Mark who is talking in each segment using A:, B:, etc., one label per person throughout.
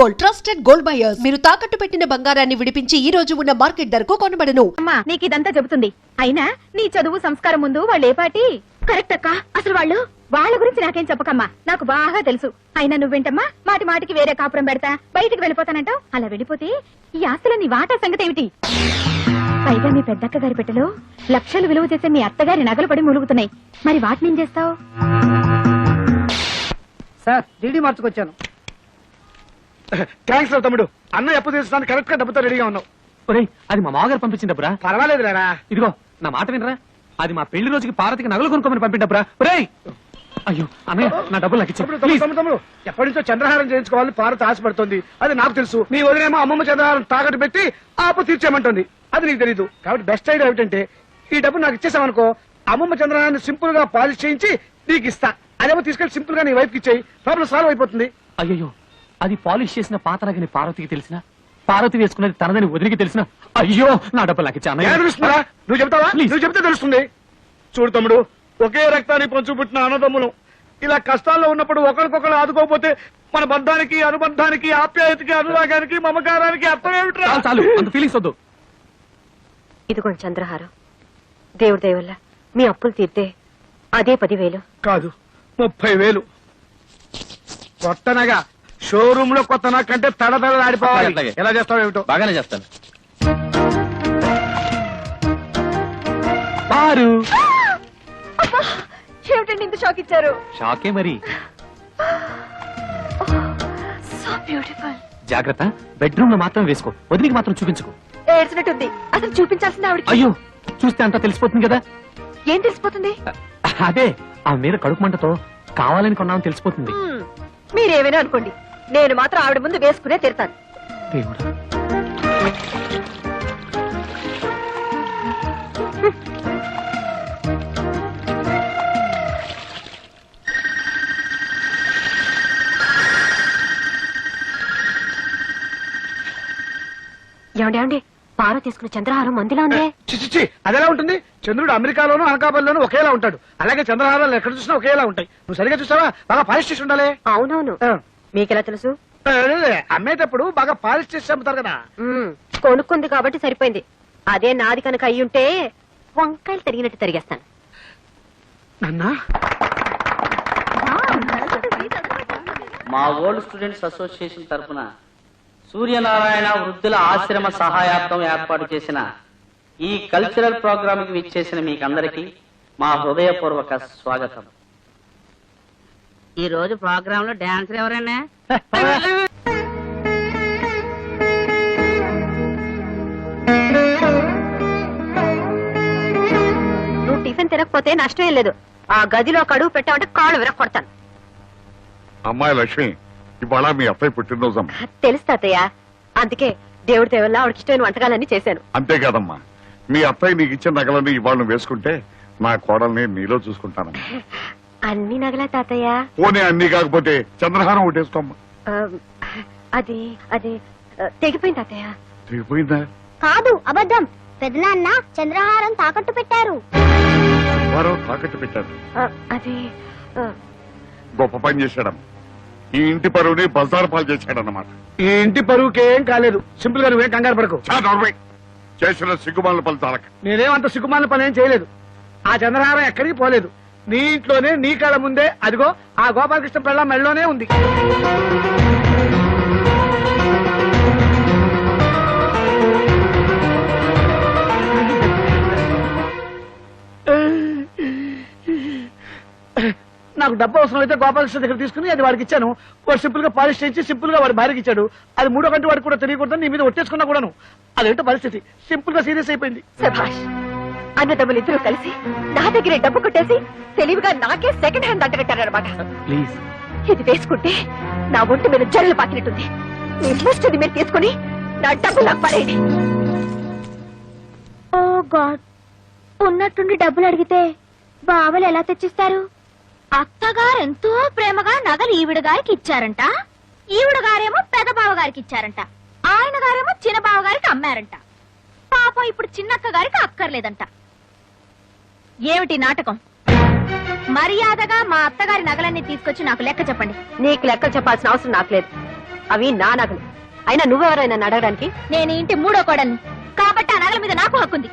A: Gold, trusted gold buyers. మీరు తాకట్టు పెట్టిన బంగారాన్ని విడిపించి ఈ రోజు ఉన్న మార్కెట్ ధరకు కొనబడను.
B: అమ్మా నీకు ఇదంతా చెబుతుంది. అయినా నీ చదువు సంస్కారం ముందు వాళ్ళు ఏ పాటి? కరెక్ట్ అక్క. అసలు వాళ్ళ గురించి నాకేం చెప్పకమ్మా, నాకు బాగా తెలుసు. అయినా నువ్వేంటమ్మా మాటి మాటికి వేరే కాపురం పెడతా బయటికి వెళ్ళిపోతానంటావు. అలా వెళ్ళిపోతే ఈ ఆస్తుల నీ వాటా సంగతి ఏమిటి? పైగా మీ పెద్దక్క గారి పెట్టెలో లక్షలు విలువ చేసే మీ అత్తగారి నగలు పడి ములుగుతున్నాయి. మరి వాటిని ఏం చేస్తావు?
C: Sir DD మార్చుకొచ్చాను.
D: థ్యాంక్స్ రా తమ్ముడు, అన్న ఎప్పుడు తీర్చడానికి కరెక్ట్ గా డబ్బుతో రెడీగా ఉన్నావు.
E: అది మా మామగారు పంపించిన డబ్బురా.
D: పర్వాలేదు లేరా.
E: ఇదిగో నా మాట వినరా, అది మా పెళ్లి రోజుకి పార్వతికి నగలు కొనుక్కోమని పంపిన డబ్బురా. అయ్యో అన్నయ్య, నా డబ్బులు నాకు ఇచ్చి.
D: తమ్ముడు ఎప్పటి నుంచో చంద్రహారం చేయించుకోవాలని పార్వతి ఆశపడుతుంది. అది నాకు తెలుసు. నీ వదిలేమో అమ్మమ్మ చంద్రహారం తాకట్టు పెట్టి ఆపు తీర్చేయమంటుంది. అది నీకు తెలీదు. కాబట్టి బెస్ట్ ఐడియా ఏమిటంటే ఈ డబ్బు నాకు ఇచ్చేసామనుకో, అమ్మమ్మ చంద్రహారాన్ని సింపుల్ గా పాలిష్ చేయించి నీకు ఇస్తా. అదేమో తీసుకెళ్లి సింపుల్ గా నీ వైఫ్ కి ఇచ్చేయి, ప్రాబ్లం సాల్వ్ అయిపోతుంది.
E: అయ్యో, అది పాలిష్ చేసిన పాత నగని పార్వతికి తెలిసిన, పార్వతి వేసుకున్నది తనదని వదిలికి తెలిసిన. అయ్యో నా డబ్బులు నాకు ఇచ్చా.
D: తెలుస్తుందా? నువ్వు చెప్తావా? నువ్వు చెప్తే తెలుస్తుంది. చూడు తమ్ముడు, ఒకే రక్తానికి పంచు పుట్టిన అన్నదమ్ములు ఇలా కష్టాల్లో ఉన్నప్పుడు ఒకరికొకరు ఆదుకోకపోతే మన బంధానికి, అనుబంధానికి, ఆప్యాయతకి, అనురాగానికి, మమకారానికి అర్థం ఏమిట్రా?
E: చాలు అంత ఫీలింగ్స్ వద్దు.
B: ఇదిగోండి చంద్రహారం. దేవుడి దయ వల్ల మీ అప్పులు తీర్తే అదే 10,000.
D: కాదు, 30,000. కొత్తనగా షోరూమ్ లో కొత్త నగ కంటే తడతడలాడిపోవాలి. ఎలా చేస్తావు ఏమిటో.
E: బాగానే చేస్తాను. పారు
B: ఏమిటండి ఇంత షాక్ ఇచ్చారు?
E: షాకే మరి.
B: So beautiful.
E: జాగ్రత్త, బెడ్రూమ్ లో మాత్రం వేసుకో, వదిలికి మాత్రం చూపించుకో.
B: ఏడ్చినట్టుంది. అసలు చూపించాల్సింది ఆవిడకి.
E: అయ్యో, చూస్తే అంతా తెలిసిపోతుంది కదా.
B: ఏం తెలిసిపోతుంది?
E: అదే ఆ మీద కడుపు మంటతో కావాలని కొన్నామని తెలిసిపోతుంది.
B: మీరేమైనా అనుకోండి, నేను మాత్రం ఆవిడ ముందు వేసుకునే తీరుతాను.
E: దేవుడా.
B: ఏమండి పార తీసుకున్న చంద్రహారం మందిలా ఉందే.
D: చిచ్చి, అదెలా ఉంటుంది? చంద్రుడు అమెరికాలోను అనకాపల్లిలోను ఒకేలా ఉంటాడు. అలాగే చంద్రహారాలు ఎక్కడ చూసినా ఒకేలా ఉంటాయి. నువ్వు సరిగా చూసావా? బాగా పాలిష్ చేసి ఉండాలి.
B: అవునవును. మీకెలా తెలుసు?
D: అమ్మేటప్పుడు బాగా పాలిష్ చేసి అమ్ముతారు కదా.
B: కొనుక్కుంది కాబట్టి సరిపోయింది. అదే నాది కనుక అయ్యుంటే వంకాయలు తరిగినట్టు తరిగేస్తాను.
D: నన్నా
F: మా ఓల్డ్ స్టూడెంట్స్ అసోసియేషన్ తరఫున సూర్యనారాయణ వృద్ధుల ఆశ్రమ సహాయార్థం ఏర్పాటు చేసిన ఈ కల్చరల్ ప్రోగ్రామ్ కి విచ్చేసిన మీకందరికీ మా హృదయపూర్వక స్వాగతం.
G: ఈ రోజు ప్రోగ్రామ్ లో డాన్సర్ ఎవరైనా?
B: నువ్వు టిఫిన్ తినకపోతే నష్టం ఏం లేదు. ఆ గదిలో కడుగు పెట్టామంటే కాళ్ళు విరక్కొడతాను.
H: అమ్మాయి లక్ష్మి, ఇవాళ మీ అబ్బాయి పుట్టినరోజమ్మా.
B: తెలుసు తాతయ్య, అందుకే దేవుడి దేవల్ల ఆవిడకి ఇష్టమైన వంటకాలన్నీ చేశాను.
H: అంతేకాదమ్మా, మీ అబ్బాయి నీకు ఇచ్చిన నగలన్నీ ఇవాళ నువ్వు వేసుకుంటే నా కోడల్ని నీలో చూసుకుంటానమ్మా.
B: అన్ని నగలా తాతయ్య?
H: పోనీ అన్ని కాకపోతే చంద్రహారం ఒకటేసుకోమ్మా.
B: అది అది తెగిపోయింది తాతయ్య.
H: తెగిపోయిందా?
I: కాదు, అబద్ధం. పెదనాన్న చంద్రహారం తాకట్టు పెట్టారు.
H: వారు తాకట్టు పెట్టారు.
B: అది
H: గొప్ప పని చేశాడమ్మా. ఈ ఇంటి పరువుని బజార్ పాలు చేశాడన్నమాట.
D: ఈ ఇంటి పరువుకేం కాలేదు. సింపుల్ గా నువ్వేం కంగారు పడకు.
H: చేసిన సిగ్గుమాల పని తాలక.
D: నేనేమంత సిగ్గుమాల పని ఏం చేయలేదు. ఆ చంద్రహారం ఎక్కడికి పోలేదు. నీ ఇంట్లోనే, నీ కళ్ళ ముందే, అదిగో ఆ గోపాలకృష్ణ పెళ్ళ మెళ్ళలోనే ఉంది. నాకు డబ్బు అవసరం అయితే గోపాలకృష్ణ దగ్గర తీసుకుని అది వాడికి ఇచ్చాను. వాడు సింపుల్ గా పాలిష్ చేయించి సింపుల్ గా వాడి భార్యకి ఇచ్చాడు. అది 3వ కంటి వాడికి కూడా తెలియకూడదని నీ మీద ఒట్టేసుకున్నా కూడాను. అదేంటో పరిస్థితి. సింపుల్ గా సీరియస్ అయిపోయింది.
B: శభాష్. అన్నదమ్ములు ఇద్దరు కలిసి నా దగ్గరే డబ్బు కొట్టేసి తెలివిగా నాకే సెకండ్ హ్యాండ్ అంటగట్టారనమాట.
E: ప్లీజ్,
B: ఇది వేసుకుంటే నా ఒంటి మీద జల్లు పాకినట్టుంది. మీ ముష్టిది మీరు తీసుకుని నా డబ్బు నాకు పడేయండి.
I: ఓ గాడ్, ఉన్నట్టుండి డబ్బులు అడిగితే బావలు ఎలా తెచ్చిస్తారు? అత్తగారు ఎంతో ప్రేమగా నగలు ఈవిడ గారికి ఇచ్చారంట. ఈవిడ గారేమో పెద్ద బావ గారికి ఇచ్చారంట. ఆయన గారేమో చిన్న బావ గారికి అమ్మారంట. పాపం ఇప్పుడు చిన్నక్క గారికి అక్కర్లేదంట. ఏమిటి నాటకం? మర్యాదగా మా అత్తగారి నగలన్నీ తీసుకొచ్చి నాకు లెక్క చెప్పండి.
B: నీకు లెక్క చెప్పాల్సిన అవసరం నాకు లేదు. అవి నా నగలు. అయినా నువ్వెవరైనా అడగడానికి? నేను ఇంటి మూడో కోడల్ని కాబట్టి ఆ నగల మీద నాకు హక్కుంది.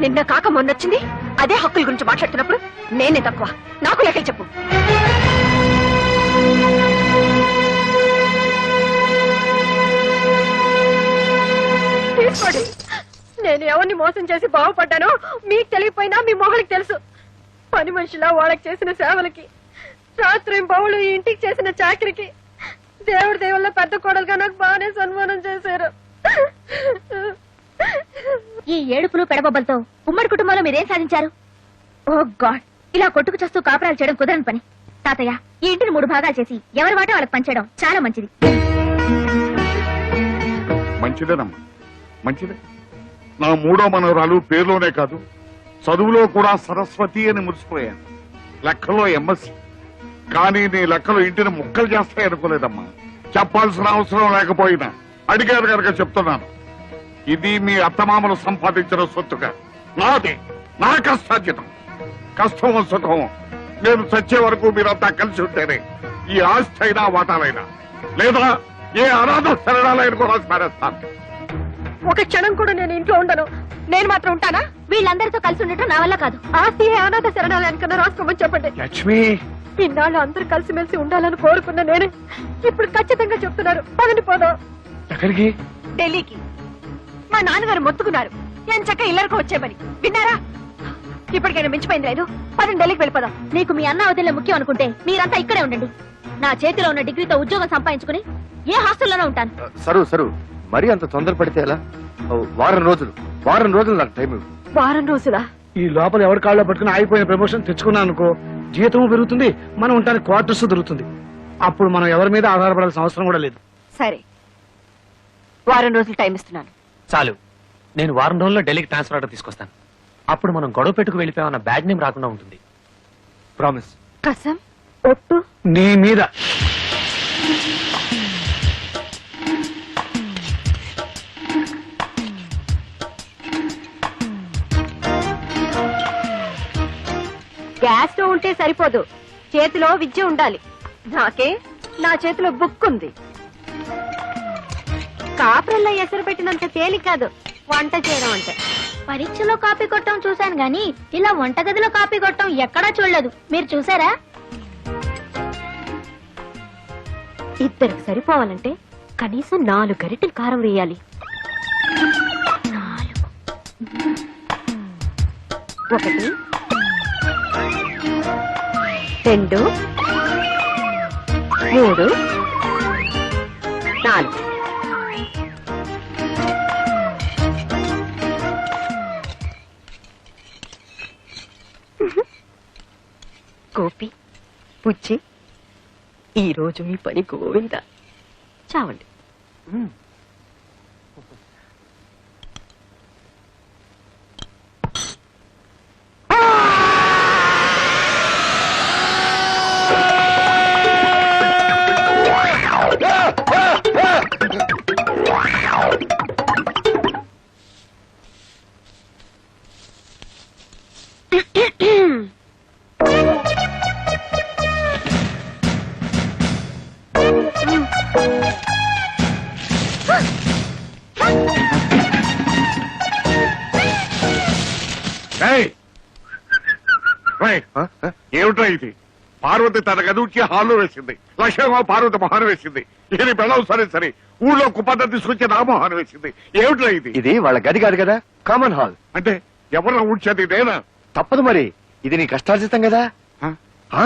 B: నిన్న కాక మొన్నొచ్చింది. అదే హక్కుల గురించి మాట్లాడుతున్నప్పుడు నేనే తక్కువ. నాకు లెక్కలు చెప్పు. తీసుకోండి. నేను ఎవరిని మోసం చేసి బాగుపడ్డానో మీకు తెలియపోయినా మీ మొగలికి తెలుసు. పని మనిషిలా వాళ్ళకి చేసిన సేవలకి, రాత్రి బౌలు ఈ ఇంటికి చేసిన చాకరికి దేవుడి దేవుళ్ళ పెద్ద కోడలుగా నాకు బాగానే సన్మానం చేశారు. ఈ ఏడుపులు పెడబొబ్బలతో ఉమ్మడి కుటుంబంలో మీరేం సాధించారు? ఓ గాడ్, ఇలా కొట్టుకు చేస్తూ కాపురాలు చేయడం కుదరని పని. తాతయ్య, ఈ ఇంటిని 3 భాగాలు చేసి ఎవరి వాట వాళ్ళకి పంచేయడం చాలా మంచిది.
H: మంచిదేనమ్మా, మంచిదే. నా 3వ మనవరాలు పేరులోనే కాదు చదువులో కూడా సరస్వతి అని మురిసిపోయాను. లెక్కలో ఎంఎస్సి. కానీ నీ లెక్కలు ఇంటిని ముక్కలు చేస్తాయి అనుకోలేదమ్మా. చెప్పాల్సిన అవసరం లేకపోయినా అడిగారు కనుక చెప్తున్నాను. ఇది మీ అత్తమామలు సంపాదించిన సొత్తుగా నాదే, నా కష్టార్జితం. కష్టమో సుఖమో నేను చచ్చే వరకు మీరంతా కలిసి ఉంటేనే ఈ ఆస్తి అయినా వాటాలైనా, లేదా ఏ అనాథ శరణాలైన కూడా స్మరిస్తాను.
B: ఒక క్షణం కూడా నేను ఇంట్లో ఉండను. నేను మాత్రం ఉంటానా? వీళ్ళందరితో కలిసి ఉండటం నా వల్ల కాదు. ఆస్తి అనాథ శరణాలయానికన్నా రాసుకోమని చెప్పండి.
D: లక్ష్మి,
B: ఇన్నాళ్ళు అందరూ కలిసిమెలిసి ఉండాలని కోరుకున్న నేనే ఇప్పుడు ఖచ్చితంగా చెప్తున్నారు. పదని పోదాం.
D: ఎక్కడికి?
B: ఢిల్లీకి. మా నాన్నగారు మొత్తుకున్నారు నేను చక్క ఇల్లరికి వచ్చేమని. విన్నారా? ఇప్పటికైనా మించిపోయింది లేదు. పదని ఢిల్లీకి వెళ్ళిపోదాం. నీకు మీ అన్న వదిలే ముఖ్యం అనుకుంటే మీరంతా ఇక్కడే ఉండండి. నా చేతిలో ఉన్న డిగ్రీతో ఉద్యోగం సంపాదించుకుని ఏ హాస్టల్లోనే ఉంటాను.
J: సరు మరీ అంత తొందరపడితే ఎలా? వారం రోజులు నాకు టైం ఇవ్వు.
B: వారం రోజులా?
D: ఈ లోపల ఎవరి కాళ్ళలో పట్టుకుని ఆగిపోయిన ప్రమోషన్ తెచ్చుకున్నా అనుకో, జీతము పెరుగుతుంది, మనం ఉంటానికి క్వార్టర్స్ దొరుకుతుంది. అప్పుడు మనం ఎవరి మీద ఆధారపడాల్సిన అవసరం కూడా లేదు.
B: సరే, వారం రోజులు టైం ఇస్తున్నాను.
E: చాలు. నేను వారం రోజుల్లో ఢిల్లీకి ట్రాన్స్ఫర్ ఆర్డర్ తీసుకొస్తాను. అప్పుడు మనం గొడవ పెట్టుకు వెళ్ళిపోయామన్న బ్యాడ్ నేమ్ రాకుండా ఉంటుంది.
J: ప్రామిస్.
B: కసం ఒట్టు
D: నీ మీద.
B: గ్యాస్ స్టవ్ ఉంటే సరిపోదు, చేతిలో విద్య ఉండాలి. నాకే నా చేతిలో బుక్ ఉంది. కాపురల్లో ఎసరు పెట్టినంత తేలిక కాదు వంట చేయడం అంటే.
I: పరీక్షలో కాపీ కొట్టడం చూశాను గాని ఇలా వంటగదిలో కాపీ కొట్టడం ఎక్కడా చూడలేదు. మీరు చూసారా?
B: ఇద్దరికి సరిపోవాలంటే కనీసం 4 గరిటెలు కారం వేయాలి. 1 2 3 4. గోపి, పుచ్చి, ఈ రోజు మీ పని గోవిందా. చావండి.
H: ఏమిట్రా ఇది? పార్వతి తన గదువుకి హాల్లో వేసింది, లక్ష్మమ్మ పార్వతి మొహాన్ని వేసింది. ఇది బెళ్ళం సరే ఊళ్ళో కుప్పంతా తీసుకొచ్చి నా మొహాన్ని వేసింది. ఏమిట్రా ఇది?
J: ఇది వాళ్ళ గది కాదు కదా, కామన్ హాల్.
H: అంటే ఎవరు ఊడ్చేది నేనా?
J: తప్పదు మరి, ఇది నీ కష్టార్జితం కదా.
H: ఆ?